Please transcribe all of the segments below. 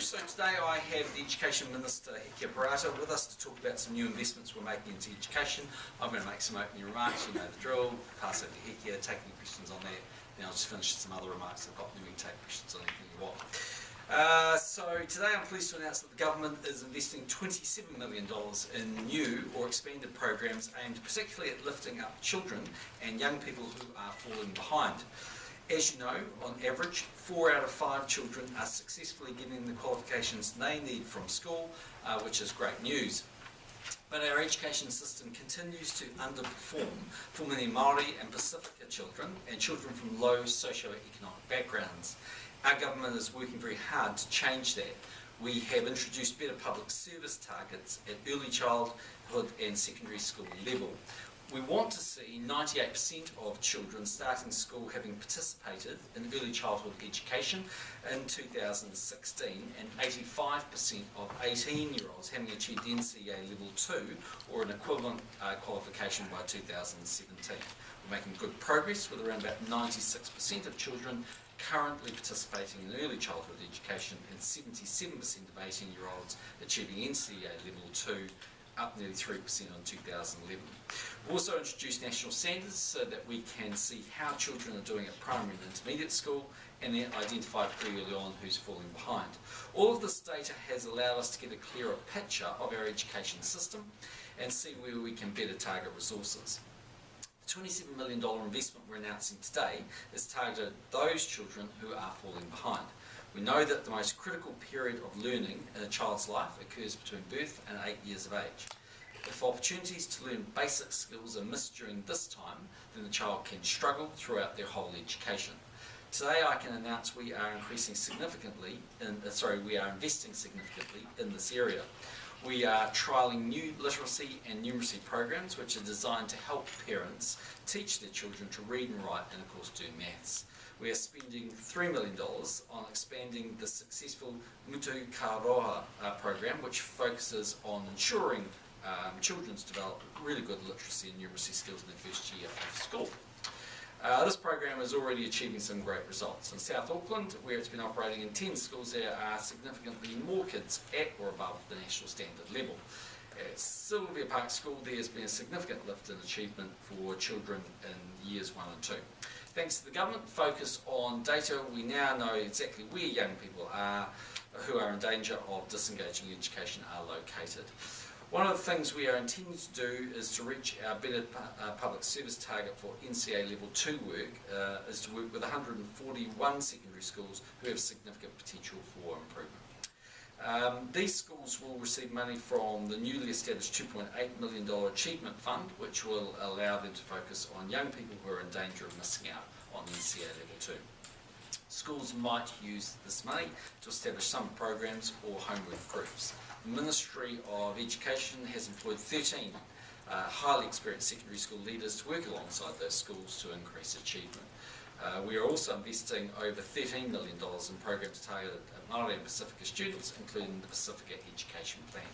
So today I have the Education Minister, Hekia Parata, with us to talk about some new investments we're making into education. I'm going to make some opening remarks, you know the drill, pass over to Hekia, take any questions on that, then I'll just finish some other remarks I've got, and then we can take questions on anything you want. So today I'm pleased to announce that the government is investing $27 million in new or expanded programs aimed particularly at lifting up children and young people who are falling behind. As you know, on average, 4 out of 5 children are successfully getting the qualifications they need from school, which is great news. But our education system continues to underperform for many Māori and Pacifica children and children from low socio-economic backgrounds. Our government is working very hard to change that. We have introduced better public service targets at early childhood and secondary school level. We want to see 98% of children starting school having participated in early childhood education in 2016 and 85% of 18-year-olds having achieved NCEA Level 2 or an equivalent qualification by 2017. We're making good progress with around about 96% of children currently participating in early childhood education and 77% of 18-year-olds achieving NCEA Level 2, up nearly 3% on 2011. We've also introduced national standards so that we can see how children are doing at primary and intermediate school and then identify pretty early on who's falling behind. All of this data has allowed us to get a clearer picture of our education system and see where we can better target resources. The $27 million investment we're announcing today is targeted at those children who are falling behind. We know that the most critical period of learning in a child's life occurs between birth and 8 years of age. If opportunities to learn basic skills are missed during this time, then the child can struggle throughout their whole education. Today I can announce we are investing significantly in this area. We are trialling new literacy and numeracy programs which are designed to help parents teach their children to read and write and of course do maths. We are spending $3 million on expanding the successful Mutu Ka Roha program, which focuses on ensuring children develop really good literacy and numeracy skills in their first year of school. This program is already achieving some great results. In South Auckland, where it's been operating in 10 schools, there are significantly more kids at or above the national standard level. At Sylvia Park School, there has been a significant lift in achievement for children in years 1 and 2. Thanks to the government focus on data, we now know exactly where young people are who are in danger of disengaging education are located. One of the things we are intending to do is to reach our better public service target for NCEA Level 2 work, is to work with 141 secondary schools who have significant potential for improvement. These schools will receive money from the newly established $2.8 million Achievement Fund, which will allow them to focus on young people who are in danger of missing out on NCEA Level 2. Schools might use this money to establish summer programs or homework groups. The Ministry of Education has employed 13 highly experienced secondary school leaders to work alongside those schools to increase achievement. We are also investing over $13 million in programs targeted at Māori and Pacifica students, including the Pacifica Education Plan.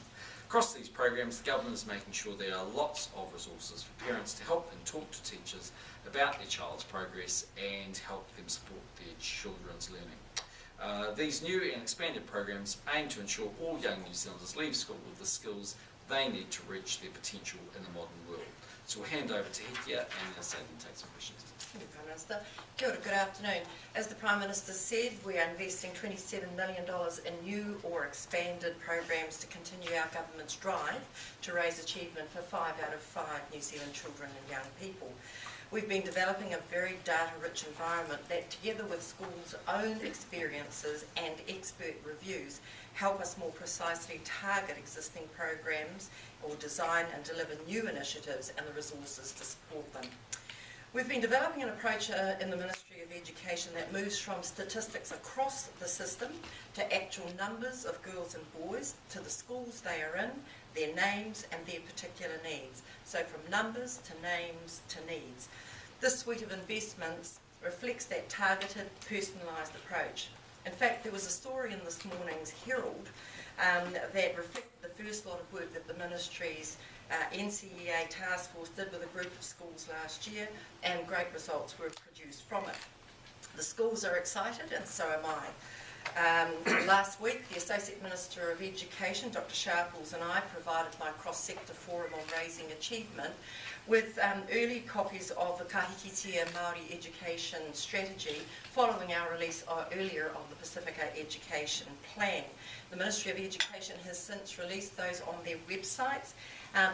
Across these programs, the government is making sure there are lots of resources for parents to help and talk to teachers about their child's progress and help them support their children's learning. These new and expanded programs aim to ensure all young New Zealanders leave school with the skills they need to reach their potential in the modern world. So we'll hand over to Hekia and then Sadie take some questions. Thank you, Prime Minister. Kia ora, good afternoon. As the Prime Minister said, we are investing $27 million in new or expanded programs to continue our government's drive to raise achievement for 5 out of 5 New Zealand children and young people. We've been developing a very data-rich environment that, together with schools' own experiences and expert reviews, help us more precisely target existing programs or design and deliver new initiatives and the resources to support them. We've been developing an approach in the Ministry of Education that moves from statistics across the system to actual numbers of girls and boys, to the schools they are in, their names and their particular needs. So from numbers to names to needs. This suite of investments reflects that targeted, personalised approach. In fact, there was a story in this morning's Herald that reflected the first lot of work that the Ministry's NCEA task force did with a group of schools last year, and great results were produced from it. The schools are excited, and so am I. Last week, the Associate Minister of Education, Dr Sharples, and I provided my cross-sector forum on raising achievement with early copies of the Kahikitia Māori Education Strategy following our release earlier of the Pacifica Education Plan. The Ministry of Education has since released those on their websites,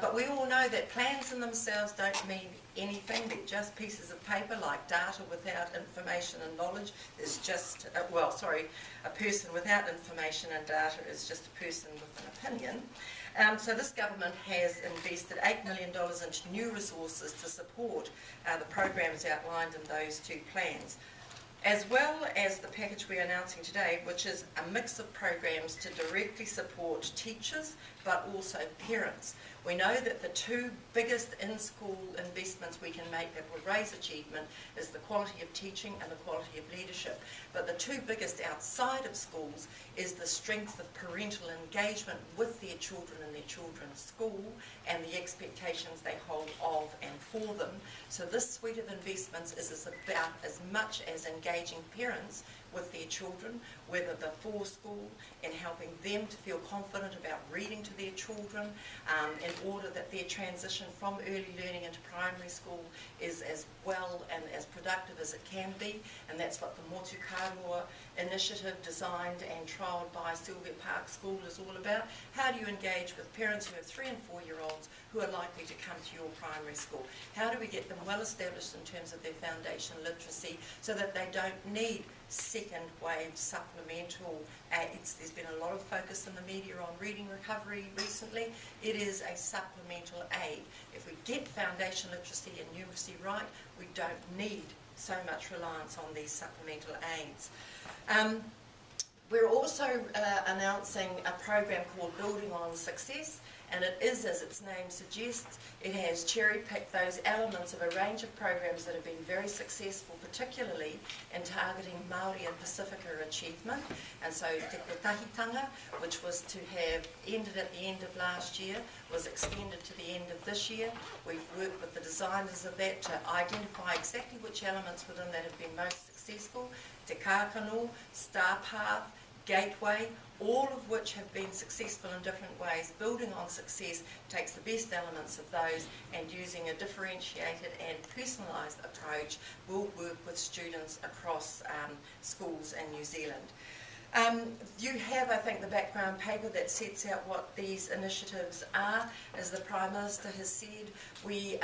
but we all know that plans in themselves don't mean anything. They're just pieces of paper, like data without information and knowledge is just, a person without information and data is just a person with an opinion. So this government has invested $8 million into new resources to support the programs outlined in those two plans, as well as the package we're announcing today, which is a mix of programs to directly support teachers but also parents. We know that the two biggest in-school investments we can make that will raise achievement is the quality of teaching and the quality of leadership. But the two biggest outside of schools is the strength of parental engagement with their children in their children's school and the expectations they hold of and for them. So this suite of investments is about as much as engaging parents with their children, whether they're for school, and helping them to feel confident about reading to their children in order that their transition from early learning into primary school is as well and as productive as it can be. And that's what the Motu Katoa initiative designed and trialled by Sylvia Park School is all about. How do you engage with parents who have 3 and 4 year olds who are likely to come to your primary school? How do we get them well established in terms of their foundation literacy so that they don't need second wave supplemental aids? There's been a lot of focus in the media on reading recovery recently. It is a supplemental aid. If we get foundation literacy and numeracy right, we don't need so much reliance on these supplemental aids. We're also announcing a program called Building on Success, and it is, as its name suggests, it has cherry-picked those elements of a range of programs that have been very successful, particularly in targeting Māori and Pacifica achievement. And so Te Kotahitanga, which was to have ended at the end of last year, was extended to the end of this year. We've worked with the designers of that to identify exactly which elements within that have been most successful. Te Kākano, Star Path, Gateway, all of which have been successful in different ways. Building on Success takes the best elements of those and using a differentiated and personalised approach will work with students across schools in New Zealand. You have, I think, the background paper that sets out what these initiatives are. As the Prime Minister has said, we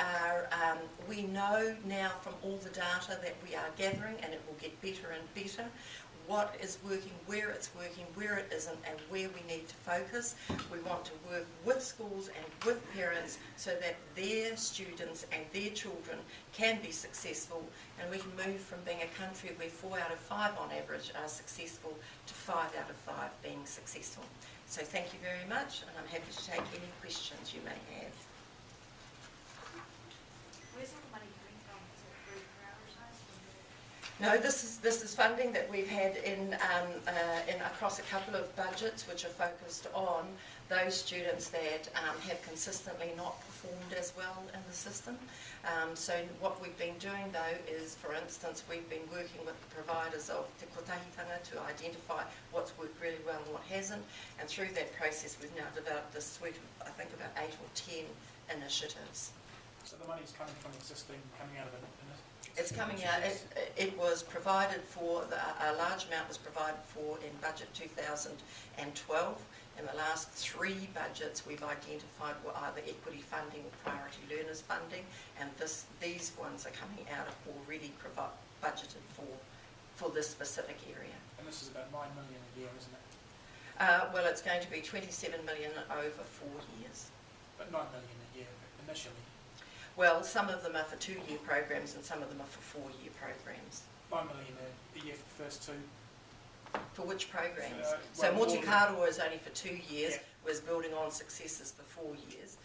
know now from all the data that we are gathering, and it will get better and better, what is working, where it isn't, and where we need to focus. We want to work with schools and with parents so that their students and their children can be successful, and we can move from being a country where 4 out of 5 on average are successful to 5 out of 5 being successful. So thank you very much, and I'm happy to take any questions you may have. Where's all the money coming from? Is it very prioritised? No, this is funding that we've had in across a couple of budgets which are focused on those students that have consistently not performed as well in the system. So what we've been doing though is, for instance, we've been working with the providers of Te Kotahitanga to identify what's worked really well and what hasn't, and through that process we've now developed this suite of, I think, about 8 or 10 initiatives. So the money's coming from coming out of an It's coming out, it was provided for, a large amount was provided for in budget 2012. In the last 3 budgets we've identified were either equity funding or priority learners funding, and these ones are coming out of already budgeted for this specific area. And this is about 9 million a year, isn't it? Well, it's going to be 27 million over 4 years. But 9 million a year initially. Well, some of them are for 2-year programs and some of them are for 4-year programs. 9 million a year for the first 2. For which programs? Well, so Motu Katoa is only for 2 years, yeah. whereas Building on Success is for 4 years.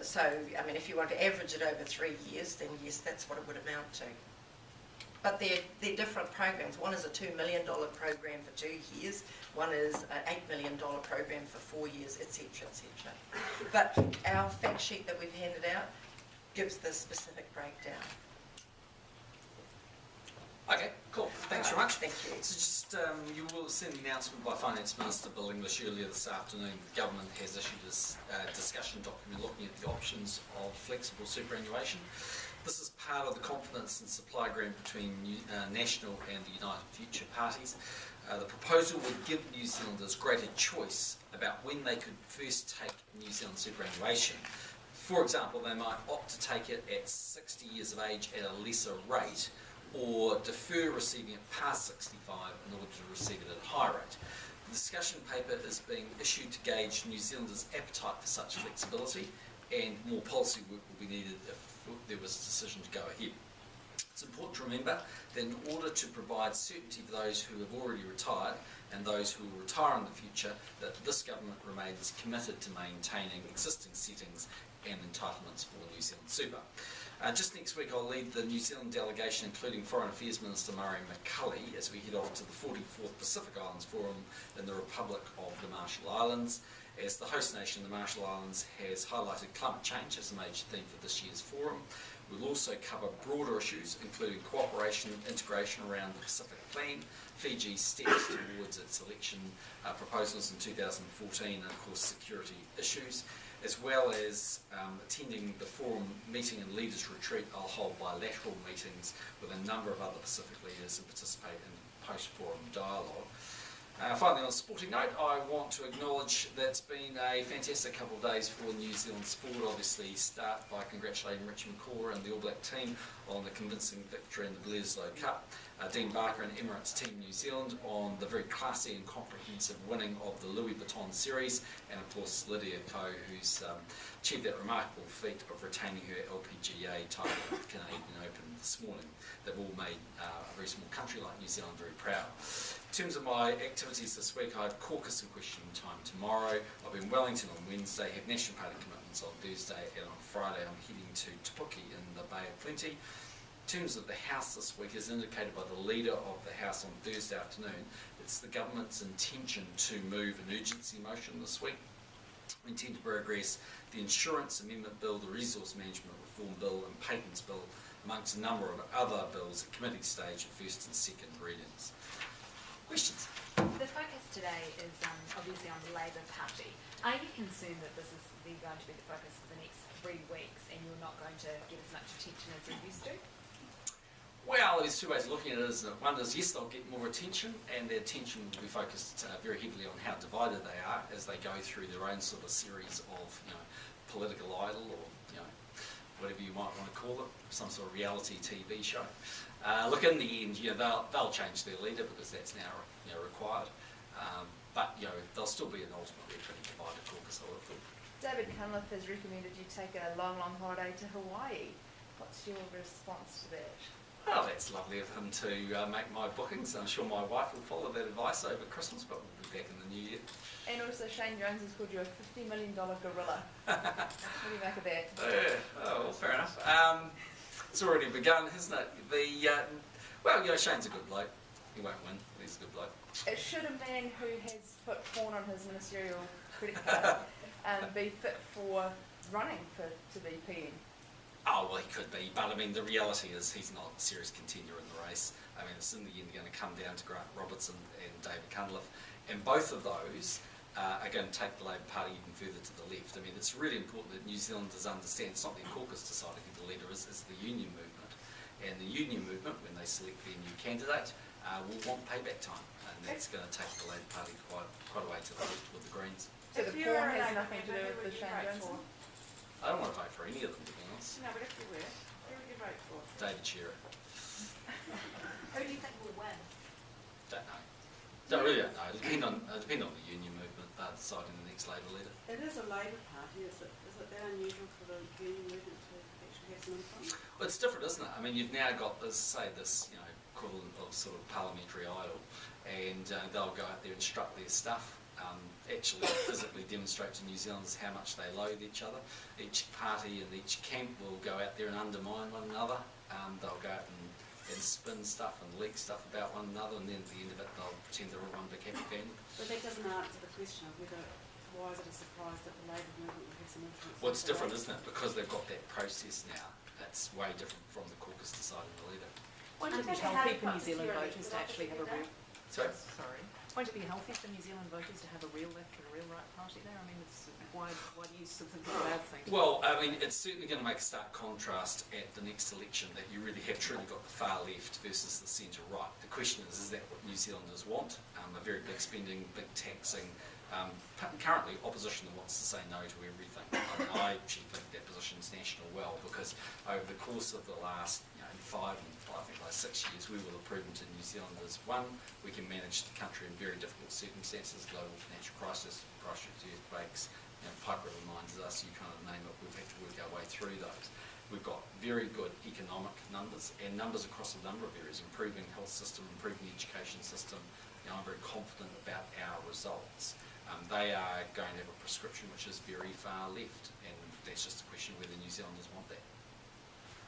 So, I mean, if you want to average it over 3 years, then yes, that's what it would amount to. But they're different programs. One is a $2 million program for 2 years, one is an $8 million program for 4 years, etc., etc. But our fact sheet that we've handed out gives the specific breakdown. Okay, cool. Thanks very much. Thank you. So just, you will have seen the announcement by Finance Minister Bill English earlier this afternoon. The government has issued a discussion document looking at the options of flexible superannuation. This is part of the confidence and supply agreement between National and the United Future parties. The proposal would give New Zealanders greater choice about when they could first take New Zealand superannuation. For example, they might opt to take it at 60 years of age at a lesser rate, or defer receiving it past 65 in order to receive it at a higher rate. The discussion paper is being issued to gauge New Zealanders' appetite for such flexibility, and more policy work will be needed if there was a decision to go ahead. It's important to remember that in order to provide certainty for those who have already retired and those who will retire in the future, that this government remains committed to maintaining existing settings and entitlements for New Zealand Super. Just next week I'll lead the New Zealand delegation, including Foreign Affairs Minister Murray McCully, as we head off to the 44th Pacific Islands Forum in the Republic of the Marshall Islands. As the host nation, the Marshall Islands has highlighted climate change as a major theme for this year's forum. We'll also cover broader issues, including cooperation and integration around the Pacific Plan, Fiji's steps towards its election proposals in 2014, and of course security issues, as well as attending the forum meeting and leaders retreat. I'll hold bilateral meetings with a number of other Pacific leaders and participate in post-forum dialogue. Finally, on a sporting note, I want to acknowledge that it's been a fantastic couple of days for New Zealand sport. Obviously, start by congratulating Richie McCaw and the All Black team on the convincing victory in the Bledisloe Cup. Dean Barker and Emirates Team New Zealand on the very classy and comprehensive winning of the Louis Vuitton Series, and of course Lydia Ko, who's achieved that remarkable feat of retaining her LPGA title at the Canadian Open this morning. They've all made a very small country like New Zealand very proud. In terms of my activities this week, I have caucus and question time tomorrow. I'll be in Wellington on Wednesday, have National Party commitments on Thursday, and on Friday I'm heading to Te Puke in the Bay of Plenty. In terms of the House this week, as indicated by the Leader of the House on Thursday afternoon, it's the government's intention to move an urgency motion this week. We intend to progress the Insurance Amendment Bill, the Resource Management Reform Bill and Patents Bill, amongst a number of other bills at committee stage at first and second readings. Questions? The focus today is obviously on the Labour Party. Are you concerned that this is going to be the focus for the next 3 weeks and you're not going to get as much attention as you used to? Well, there's two ways of looking at it. One is, yes, they'll get more attention, and their attention will be focused very heavily on how divided they are as they go through their own sort of series of, political idol, or, whatever you might want to call it, some sort of reality TV show. Look, in the end, they'll change their leader because that's now, required. But, they'll still be an ultimately pretty divided caucus, I would have thought. David Cunliffe has recommended you take a long, long holiday to Hawaii. What's your response to that? Well, that's lovely of him to make my bookings. I'm sure my wife will follow that advice over Christmas, but we'll be back in the new year. And also Shane Jones has called you a $50 million gorilla. What do you make of that? Well, fair enough. It's already begun, hasn't it? Shane's a good bloke. He won't win, but he's a good bloke. Should a man who has put porn on his ministerial credit card be fit for running to be PM? Oh, well, he could be, but the reality is he's not a serious contender in the race. It's in the end going to come down to Grant Robertson and David Cunliffe, and both of those are going to take the Labour Party even further to the left. It's really important that New Zealanders understand it's not the caucus deciding who the leader is, it's the union movement. And the union movement, when they select their new candidate, will want payback time, and that's going to take the Labour Party quite a way to the left with the Greens. So the porn has nothing to do with the Shane Jones? I don't want to vote for any of them, to be honest. No, but if you were, who would you vote for? David Shearer. Who do you think will win? Don't know. Don't really know. It'll depend on the union movement. They're deciding the next Labour leader. It is a Labour Party. Is it that unusual for the union movement to actually have some influence? Well, it's different, isn't it? You've now got this equivalent of sort of parliamentary idol, and they'll go out there and strut their stuff. Actually physically demonstrate to New Zealanders how much they loathe each other. Each party and each camp will go out there and undermine one another. They'll go out and spin stuff and leak stuff about one another, and then at the end of it they'll pretend they're all one big happy family. But that doesn't answer the question of why is it a surprise that the Labour movement will have some influence? Well, it's different, isn't it? Because they've got that process now. It's way different from the caucus deciding the leader. Why don't Won't it be you healthy have for New Zealand volunteering voters to with actually have a Office real... Sorry? Sorry. Won't it be healthy for New Zealand voters to have a real left and a real right party there? I mean, why do you sort of think it's a bad thing? Well, I mean, it's certainly going to make a stark contrast at the next election that you really have truly got the far left versus the centre right. The question is that what New Zealanders want? A very big spending, big taxing, currently opposition that wants to say no to everything. I actually think that position's national well, because over the course of the last 5 and I think like 6 years, we will have proven to New Zealanders, one, we can manage the country in very difficult circumstances, global financial crisis, Christchurch earthquakes, Piper reminds us, you kind of name it, we've had to work our way through those. We've got very good economic numbers and numbers across a number of areas, improving health system, improving the education system. I'm very confident about our results. They are going to have a prescription which is very far left, and that's just a question of whether New Zealanders want that.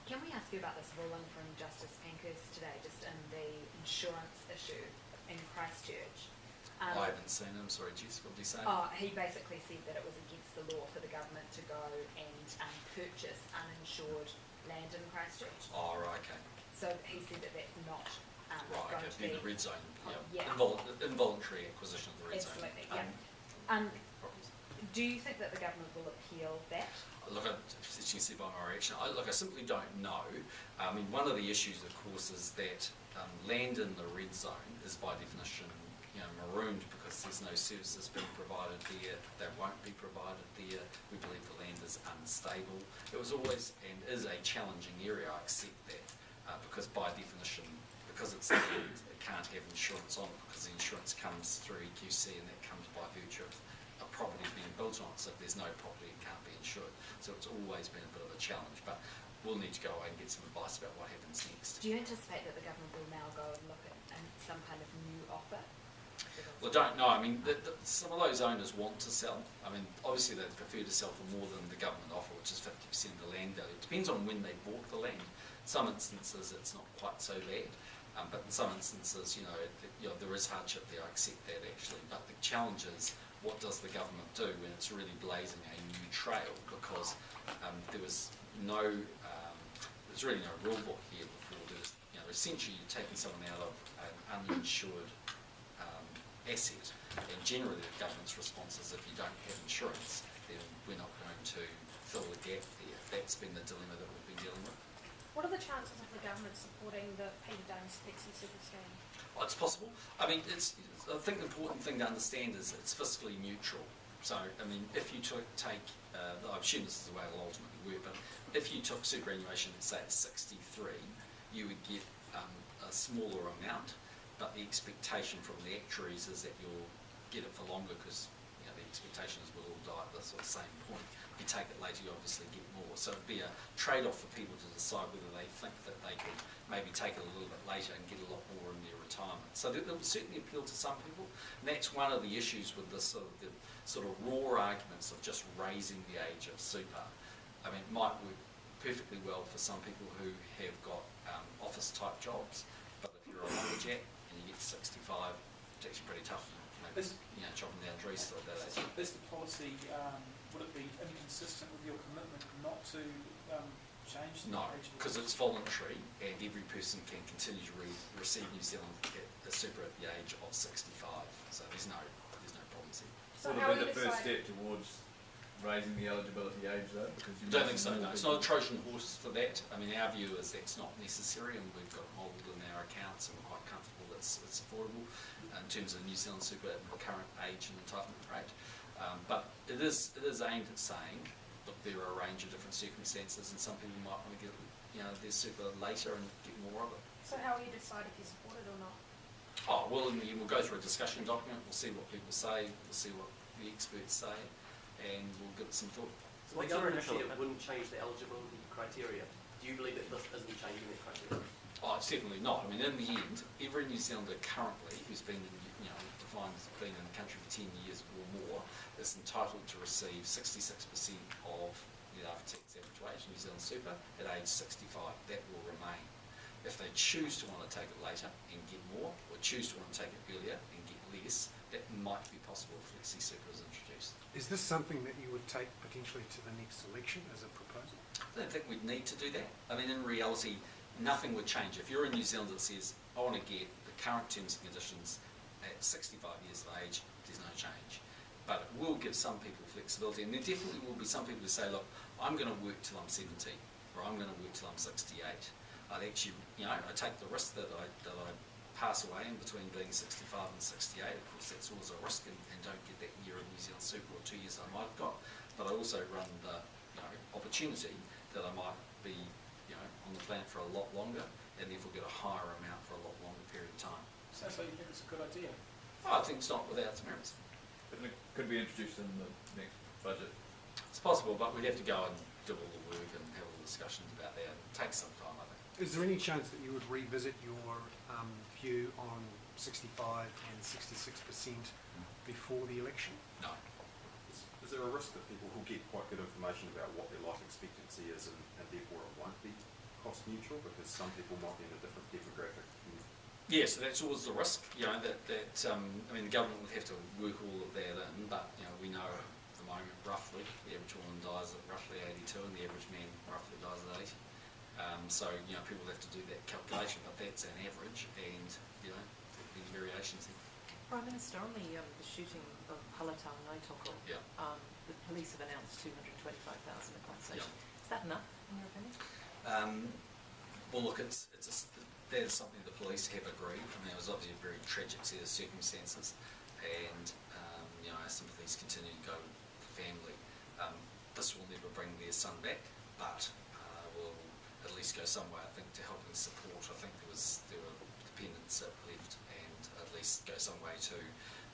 Can we ask you about this ruling from Justice Pankhurst today, just in the insurance issue in Christchurch? I haven't seen him, sorry Jess, what did he say? He basically said that it was against the law for the government to go and purchase uninsured land in Christchurch. Oh, right, okay. So he said that that's not Right, going okay, to be... the red zone, yeah. Involuntary acquisition of the red zone. Absolutely, yeah. Problems. Do you think that the government will appeal that? Look, as you can see by my reaction, I simply don't know. I mean, one of the issues, of course, is that land in the red zone is by definition marooned because there's no services being provided there. They won't be provided there. We believe the land is unstable. It was always and is a challenging area, I accept that, because by definition, because it's land, it can't have insurance on it because the insurance comes through EQC and that comes by virtue of a property being built on it. So if there's no property, it can't be insured. So it's always been a bit of a challenge, but we'll need to go away and get some advice about what happens next. Do you anticipate that the government will now go and look at some kind of new offer? Well, I don't know. I mean, some of those owners want to sell. I mean, obviously they prefer to sell for more than the government offer, which is 50% of the land value. It depends on when they bought the land. In some instances, it's not quite so bad, but in some instances, there is hardship there. I accept that actually. But the challenge is, what does the government do when it's really blazing a new trail? Because there's really no rule book here before. There's, essentially you're taking someone out of an uninsured asset, and generally the government's response is if you don't have insurance, then we're not going to fill the gap there. That's been the dilemma that we've been dealing with. What are the chances of the government supporting the Peter Danes Flexi Super scheme? Oh, it's possible. I mean, I think the important thing to understand is it's fiscally neutral. So, I mean, if you take, I assume this is the way it'll ultimately work, but if you took superannuation, say at 63, you would get a smaller amount, but the expectation from the actuaries is that you'll get it for longer because the expectation is we'll all die at the sort of same point. If you take it later, you obviously get more. So it'd be a trade-off for people to decide whether they think that they could maybe take it a little bit later and get a lot more in their retirement. So that will certainly appeal to some people. And that's one of the issues with this the sort of raw arguments of just raising the age of super. I mean, it might work perfectly well for some people who have got office-type jobs, but if you're a lumberjack and you get to 65, it's actually pretty tough. Maybe chopping down trees still at that age. Is the policy, would it be inconsistent with your commitment not to change the No, age? because it's voluntary and every person can continue to receive New Zealand super at the age of 65. So there's no problems here. So Would how it are be you the first deciding? step towards raising the eligibility age though? Because you I don't think so, mentioned no. more It's not a people- Trojan horse for that. I mean, our view is that's not necessary and we've got modelled in our accounts and we're quite comfortable it's affordable in terms of New Zealand super at the current age and entitlement rate. But it is aimed at saying, look, there are a range of different circumstances and some people might want to get their super later and get more of it. So how will you decide if you support it or not? Oh, well, we'll go through a discussion document, we'll see what people say, we'll see what the experts say, and we'll give it some thought. So the government said it wouldn't change the eligibility criteria. Do you believe that this isn't changing the criteria? Oh, it's definitely not. I mean, in the end, every New Zealander currently who's been defined as being in the country for 10 years or more is entitled to receive 66% of the after-tax average wage New Zealand super at age 65. That will remain. If they choose to want to take it later and get more, or choose to want to take it earlier and get less, that might be possible if Flexi Super is introduced. Is this something that you would take potentially to the next election as a proposal? I don't think we'd need to do that. I mean, in reality, nothing would change. If you're in New Zealand that says, I want to get the current terms and conditions at 65 years of age, there's no change. But it will give some people flexibility, and there definitely will be some people who say, look, I'm going to work till I'm 70, or I'm going to work till I'm 68. I'd actually, I take the risk that I pass away in between being 65 and 68. Of course, that's always a risk, and don't get that year of New Zealand Super or 2 years I might have got. But I also run the opportunity that I might be on the planet for a lot longer, and therefore get a higher amount for a lot longer period of time. Sounds like you think it's a good idea. I think it's not without its merits. But it could be introduced in the next budget. It's possible, but we'd have to go and do all the work and have all the discussions about that. It takes some time, I think. Is there any chance that you would revisit your view on 65 and 66% before the election? No. Is there a risk that people will get quite good information about what their life expectancy is, and therefore it won't be cost neutral because some people might be in a different demographic? Yes, so that's always the risk. The government would have to work all of that in, but we know at the moment roughly the average woman dies at roughly 82, and the average man roughly dies at 80. So people have to do that calculation, but that's an average, and there'll be variations there. Prime Minister, on the shooting of Halata and Naitoko, Yeah. the police have announced 225,000 in compensation. Yeah. Is that enough, in your opinion? Well, look, that is something the police have agreed. It was obviously a very tragic set of circumstances, and our sympathies continue to go with the family. This will never bring their son back, but will at least go some way, I think, to helping support. I think there were dependents that left, and at least go some way to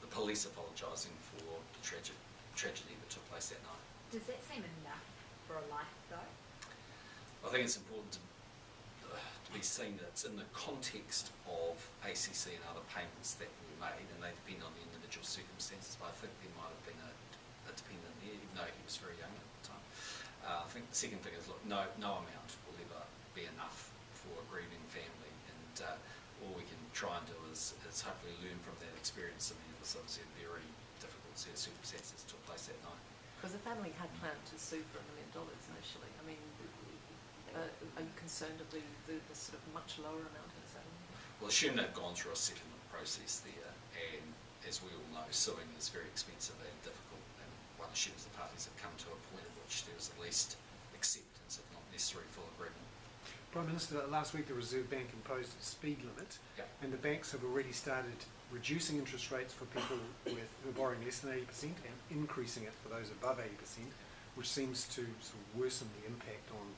the police apologising for the tragedy that took place that night. Does that seem enough for a life, though? I think it's important to be seen that it's in the context of ACC and other payments that were made, and they depend on the individual circumstances, but I think there might have been a dependent there, even though he was very young at the time. I think the second thing is, look, no amount will ever be enough for a grieving family, and all we can try and do is hopefully learn from that experience. It was obviously a very difficult set of circumstances that took place that night. Because the family had planned to sue for $1 million initially. Are you concerned of the sort of much lower amount in settlement? Well, assume they've gone through a settlement process there, and as we all know, suing is very expensive and difficult, and one assumes the parties have come to a point at which there is at least acceptance, if not necessary, full agreement. Prime Minister, last week the Reserve Bank imposed a speed limit, Yeah. and the banks have already started reducing interest rates for people who are borrowing less than 80% and increasing it for those above 80%, which seems to sort of worsen the impact on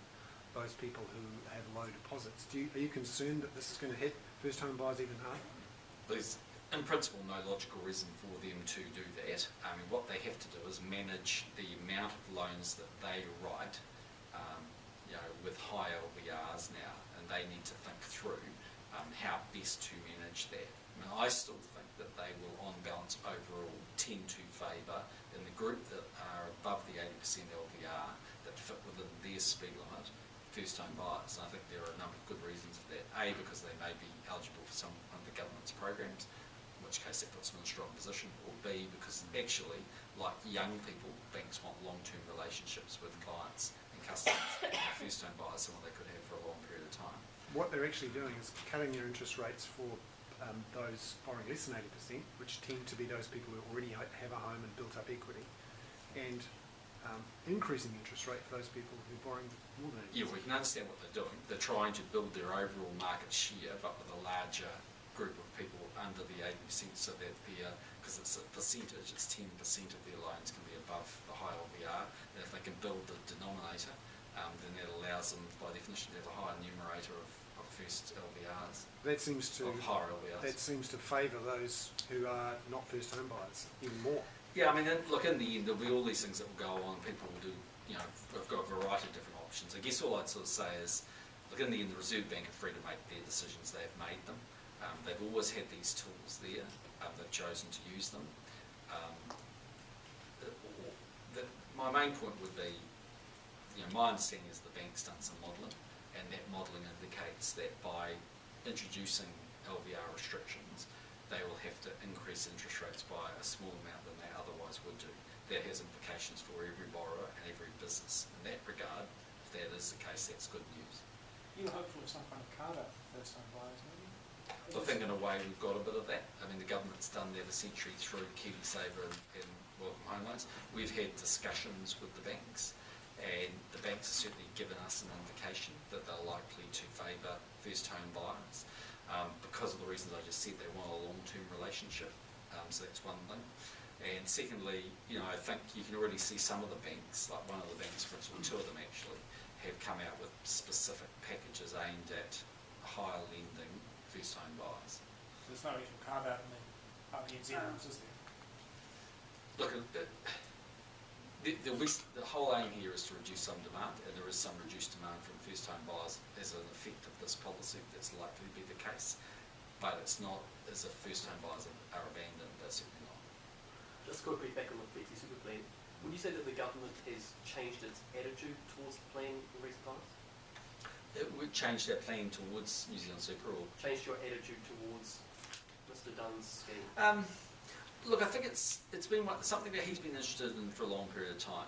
those people who have low deposits. Are you concerned that this is going to hit first-home buyers even harder? There's, in principle, no logical reason for them to do that. What they have to do is manage the amount of loans that they write, with high LVRs now, and they need to think through how best to manage that. I still think that they will, on balance, overall tend to favour, in the group that are above the 80% LVR, that fit within their speed limit, first-home buyers. And I think there are a number of good reasons for that. A, because they may be eligible for some of the government's programs, in which case that puts them in a strong position. Or B, because actually, like young people, banks want long-term relationships with clients and customers. And first-home buyers, someone they could have for a long period of time. What they're actually doing is cutting their interest rates for those borrowing less than 80%, which tend to be those people who already have a home and built up equity, and increasing the interest rate for those people who are borrowing more than 80%. Yeah, we can understand what they're doing. They're trying to build their overall market share, but with a larger group of people under the 80%, so that because it's a percentage, it's 10% of their loans can be above the high LVR, and if they can build the denominator, then that allows them, by definition, to have a higher numerator of first LVRs. That seems to of higher LVRs. That seems to favour those who are not first home buyers even more. Yeah, look, in the end, there'll be all these things that will go on. People will do, we've got a variety of different options. I guess all I'd sort of say is, look, in the end, the Reserve Bank are free to make their decisions. They have made them. They've always had these tools there. They've chosen to use them. My main point would be, my understanding is the bank's done some modelling, and that modelling indicates that by introducing LVR restrictions, they will have to increase interest rates by a small amount than they otherwise would do. That has implications for every borrower and every business. In that regard, if that is the case, that's good news. You were hopeful of some kind of carve-out for first-time buyers, maybe? I think in a way we've got a bit of that. I mean, the government's done that essentially through KiwiSaver and Welcome Home Loans. We've had discussions with the banks, and the banks have certainly given us an indication that they're likely to favour first home buyers because of the reasons I just said. They want a long-term relationship, so that's one thing. And secondly, I think you can already see some of the banks, like one of the banks, for instance, two of them actually, have come out with specific packages aimed at higher lending first home buyers. There's no actual carve-out in the New Zealand, is there? Look, the whole aim here is to reduce some demand, and there is some reduced demand from first-time buyers as an effect of this policy. That's likely to be the case, but it's not as if first-time buyers are abandoned. They're certainly not. Just quickly back on the Flexi Super Plan, would you say that the government has changed its attitude towards the plan in recent times? It would change their plan towards New Zealand Super, or Changed your attitude towards Mr Dunn's scheme? look, I think it's been something that he's been interested in for a long period of time.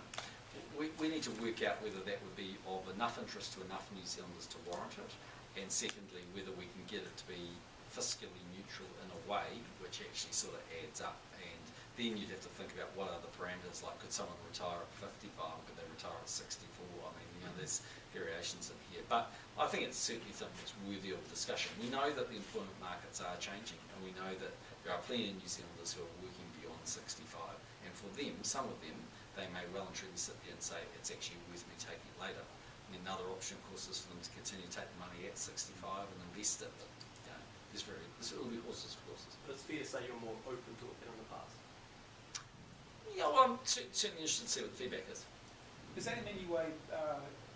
We need to work out whether that would be of enough interest to enough New Zealanders to warrant it, and secondly, whether we can get it to be fiscally neutral in a way which actually sort of adds up. And then you'd have to think about what are the parameters, like could someone retire at 55, could they retire at 64? I mean, there's variations in here. But I think it's certainly something that's worthy of discussion. We know that the employment markets are changing, and we know that there are plenty of New Zealanders who are working beyond 65. And for them, some of them, they may well and truly sit there and say, it's actually worth me taking it later. And another option, of course, is for them to continue to take the money at 65 and invest it. But, there's all the horses for courses. But it's fair to say you're more open to it than in the past. Yeah, well, I'm certainly interested to see what the feedback is. Is that in any way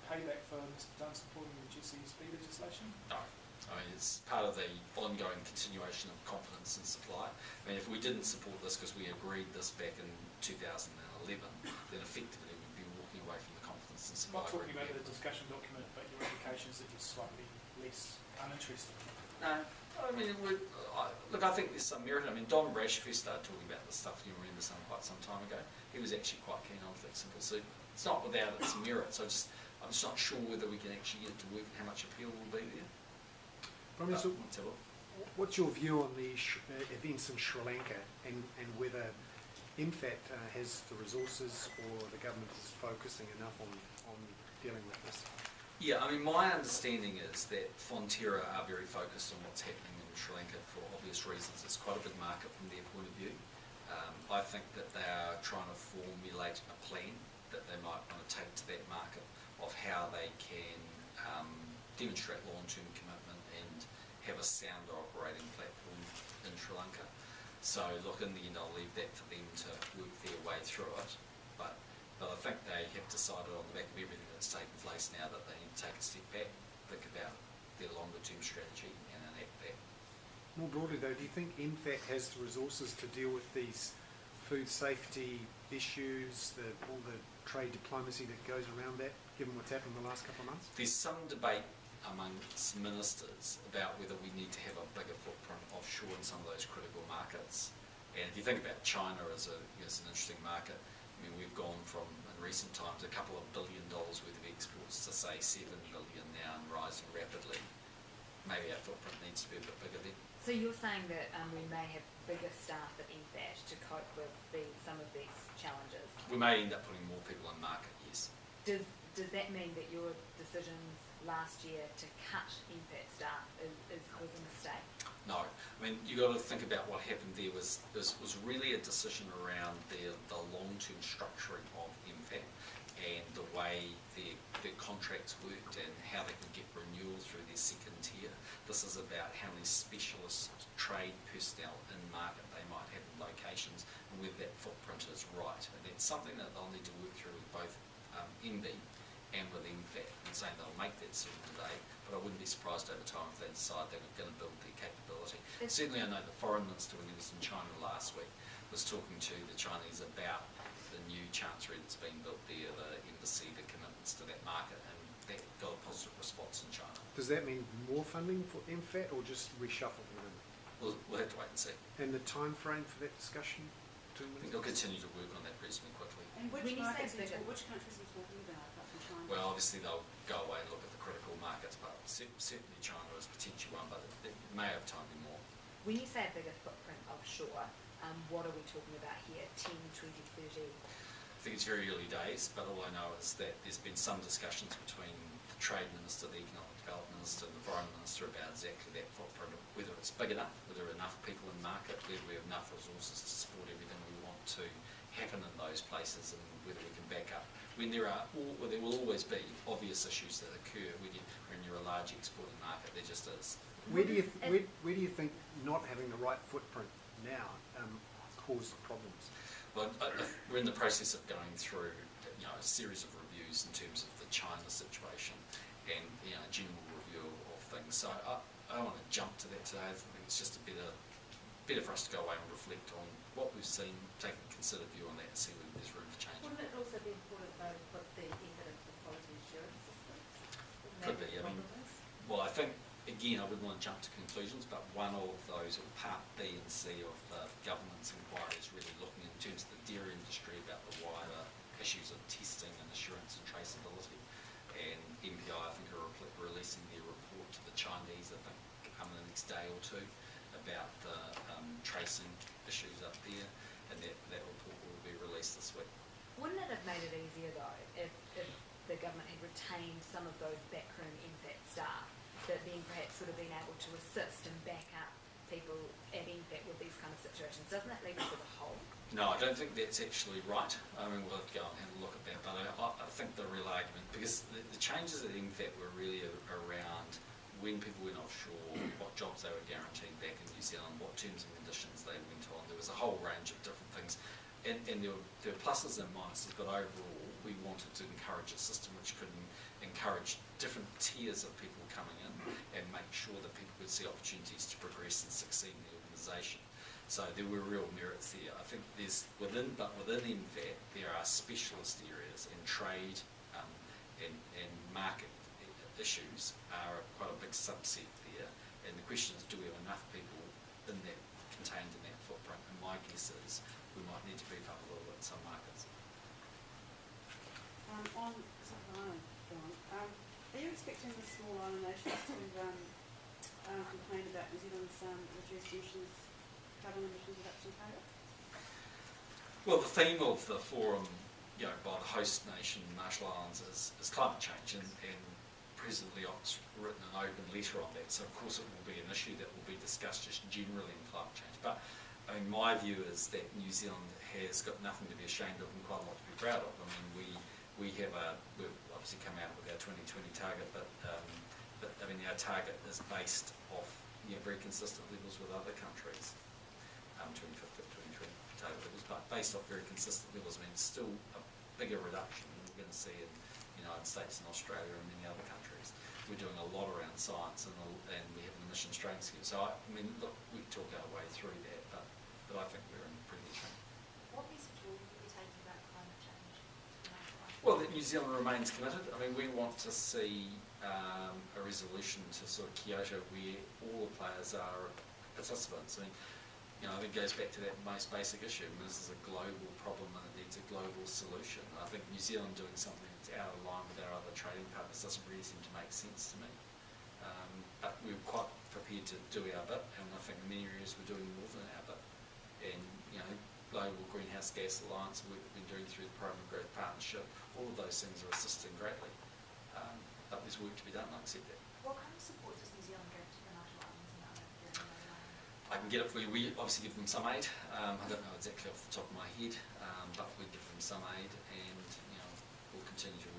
payback for Mr Dunn supporting the GCSB legislation? No. I mean, it's part of the ongoing continuation of confidence in supply. I mean, if we didn't support this because we agreed this back in 2011, then effectively we'd be walking away from the confidence in I'm supply. not talking about the discussion document, but your indications that you're slightly less uninterested. No. I mean, look, I think there's some merit. I mean, Don Brash first started talking about this stuff, you remember, quite some time ago. He was actually quite keen on flexible super. It's not without its merit, so I'm just not sure whether we can actually get it to work and how much appeal will be there. So what's your view on the events in Sri Lanka and whether MFAT has the resources or the government is focusing enough on dealing with this? Yeah, I mean, my understanding is that Fonterra are very focused on what's happening in Sri Lanka for obvious reasons. It's quite a big market from their point of view. I think that they are trying to formulate a plan that they might want to take to that market of how they can demonstrate long-term commitment and have a sound operating platform in Sri Lanka. So, look, in the end, I'll leave that for them to work their way through it. But I think they have decided on the back of everything that's taken place now that they need to take a step back, think about their longer-term strategy and enact that. More broadly, though, do you think MFAT has the resources to deal with these food safety issues, all the trade diplomacy that goes around that, given what's happened in the last couple of months? There's some debate amongst ministers about whether we need to have a bigger footprint offshore in some of those critical markets. And if you think about China as an interesting market, I mean, we've gone from, in recent times, a couple of $1 billion worth of exports to, say, 7 billion now and rising rapidly. Maybe our footprint needs to be a bit bigger then. So you're saying that we may have bigger staff at MFAT to cope with some of these challenges? We may end up putting more people in market, yes. Does that mean that your decisions last year to cut MFAT staff was a mistake? No. I mean, you've got to think about what happened there was really a decision around the long-term structuring of MFAT and the way their contracts worked and how they could get renewal through their second tier. This is about how many specialist trade personnel in market they might have in locations and whether that footprint is right. And that's something that they'll need to work through with both MB and with MFAT, and saying they'll make that decision today, but I wouldn't be surprised over time if they decide they're going to build their capability. Certainly I know the Foreign Minister, when he was in China last week, was talking to the Chinese about the new chancery that's being built there, the embassy, the commitments to that market, and that got a positive response in China. Does that mean more funding for MFAT or just reshuffle within it? We'll have to wait and see. And the time frame for that discussion? 2 I think million? they'll continue to work on that reasonably quickly. And which When you say markets bigger- which countries are you talking about apart from China? Well, obviously they'll go away and look at the critical markets, but certainly China is potentially one, but it may have time to be more. When you say a bigger footprint offshore, what are we talking about here? 10, 20, 30? I think it's very early days, but all I know is that there's been some discussions between the Trade Minister, the Economic Development Minister and the Foreign Minister about exactly that footprint, whether it's big enough, whether there are enough people in market, whether we have enough resources to support everything we want to happen in those places, and whether we can back up. When there will always be obvious issues that occur when you're a large exporting market, there just is. Where do you think not having the right footprint now caused problems? Well, we're in the process of going through, a series of reviews in terms of the China situation and, a general review of things. So I don't want to jump to that today. I think it's just better for us to go away and reflect on what we've seen, take a considered view on that, and see whether there's room for change. Wouldn't it also be important though to put the effort into the quality assurance system? Could be, I mean, well, I think, again, I wouldn't want to jump to conclusions, but one of those, or part B and C of the government's inquiry is really looking in terms of the dairy industry about the wider issues of testing and assurance and traceability. And MPI, I think, are releasing their report to the Chinese, I think, in the next day or two, about the tracing issues up there, and that report will be released this week. Wouldn't it have made it easier though if the government had retained some of those backroom MFAT staff that then perhaps would have been able to assist and back up people at MFAT with these kind of situations? Doesn't that leave us with a hole? No, I don't think that's actually right. I mean, we'll have to go and have a look at that, but I think the real argument, because the changes at MFAT were really around when people went offshore, what jobs they were guaranteed back in New Zealand, what terms and conditions they went on. There was a whole range of different things, and there were pluses and minuses, but overall we wanted to encourage a system which could encourage different tiers of people coming in and make sure that people could see opportunities to progress and succeed in the organisation. So there were real merits there. I think within MFAT there are specialist areas, and trade and market issues are quite a big subset there. And the question is, do we have enough people contained in that footprint? And my guess is we might need to beef up a little bit in some markets. On Southern Island, Dawn, are you expecting the small island nations to complain about New Zealand's reduced carbon emissions reduction target? Well, the theme of the forum, by the host nation, Marshall Islands, is climate change, and President Leont's written an open letter on that. So of course it will be an issue that will be discussed just generally in climate change. But I mean, my view is that New Zealand has got nothing to be ashamed of and quite a lot to be proud of. I mean, we've obviously come out with our 2020 target, but I mean, our target is based off very consistent levels with other countries. 2050, 2020 target levels, but based off very consistent levels. I mean, it's still a bigger reduction than we're going to see in the United States and Australia and many other countries. We're doing a lot around science, and we have an emissions trading scheme. So I mean, look, we talk our way through that, but I think we're in pretty good shape. What message will you be taking about climate change? Well, that New Zealand remains committed. I mean, we want to see a resolution to sort of Kyoto where all the players are participants. I mean, I think it goes back to that most basic issue. I mean, this is a global problem and it needs a global solution. I think New Zealand doing something that's out of line with our other trading partners doesn't really seem to make sense to me. But we're quite prepared to do our bit, and I think in many areas we're doing more than our bit. And Global Greenhouse Gas Alliance, we've been doing through the Program of Growth Partnership, all of those things are assisting greatly. But there's work to be done, I accept that. What kind of support does New Zealand give to the Marshall Islands and other I can get it for you. We obviously give them some aid. I don't know exactly off the top of my head, but we give them some aid, and we'll continue to